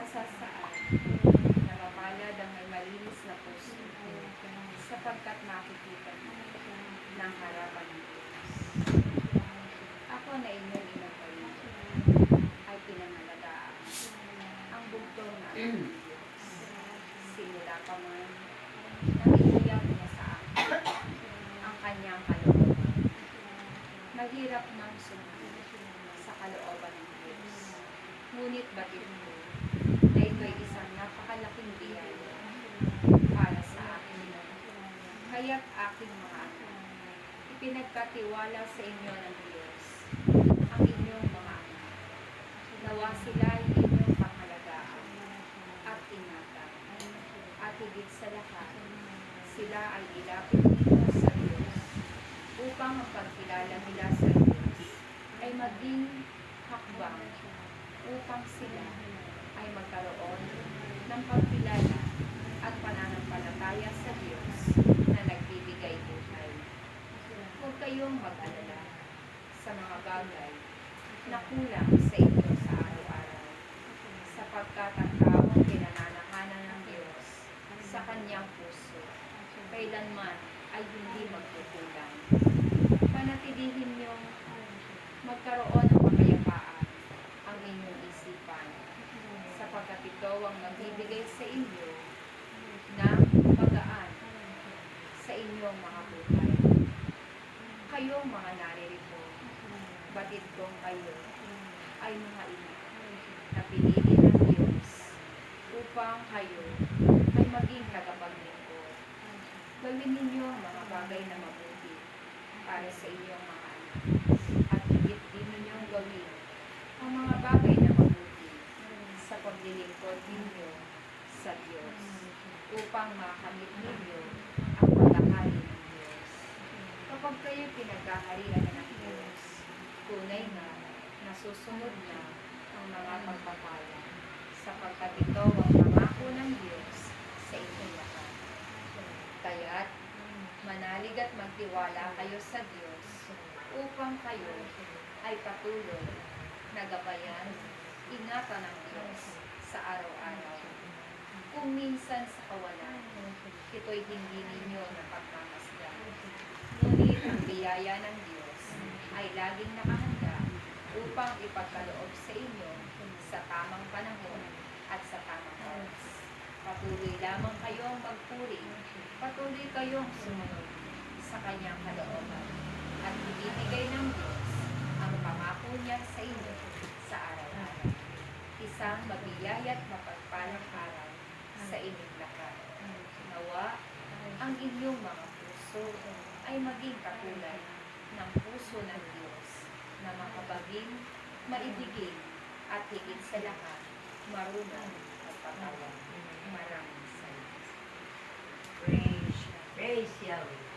Masasaan na mapalad ang may malinis na puso sapagkat makikita ng harapan ng Diyos. Ako na inyong inagaling ay pinangalagaan ang bugtong na aking Diyos. Simula pa man nang inuyang niya sa akin ang kanyang kalooban. Mahirap nang sumunod sa kalooban ng Diyos. Ngunit batid ko na ito'y isang napakalaking biyaya para sa akin. Kaya't aking mga anak, ipinagkatiwala sa inyo ng Diyos ang inyong mga anak. Nawa sila ay inyong pangalagaan at ingatan. At higit sa lahat, sila ay ilapit ninyo sa Diyos upang ang pagkilala nila sa Diyos ay maging hakbang upang sila ay magkaroon ng pagkilala at pananampalataya sa Diyos na nagbibigay buhay. Huwag kayong mag-alala sa mga bagay na kulang sa inyo sa araw-araw, sapagkat ang taong pinananahanan ng Diyos sa kanyang puso, kailanman ay hindi magkukulang. Panatilihin niyong magkaroon ng kapayapaan ang inyong isipan, sapagkat ito ang magbibigay sa inyo ng magaan sa inyong mga buhay. Kayong mga naririto, batid kong kayo ay mga ina na pinili ng Diyos upang kayo ay maging tagapaglingkod. Gawin ninyo ang mga bagay na mabuti para sa inyong mga anak, at higit din ninyong gawin ang mga bagay na mabuti sa paglilingkod ninyo sa Diyos, upang makamit ninyo ang paghahari ng Diyos. Kapag kayo pinaghaharian ng Diyos, tunay na nasusunod na ang mga pagpapala, sapagkat ito ang pangako ng Diyos sa inyong lahat. Kaya't manalig at magtiwala kayo sa Diyos upang kayo ay patuloy na gabayan, ingatan ng Diyos sa araw-araw. Kung minsan sa kawalan, ito'y hindi ninyo napagmamasdan. Ngunit ang biyaya ng Diyos ay laging nakahanda upang ipagkaloob sa inyo sa tamang panahon at sa tamang oras. Patuloy lamang kayong magpuri, patuloy kayong sumunod sa kanyang kalooban, at ibibigay ng Diyos ang pangako niya sa inyo sa araw-araw. Isang mabiyaya at mapagpalang araw sa inyong lahat. Nawa ang inyong mga puso ay maging katulad ng puso ng Diyos na makabaging, maibigin, at higit sa lahat, marunong at patawa. Maraming salamat. Praise Yahweh.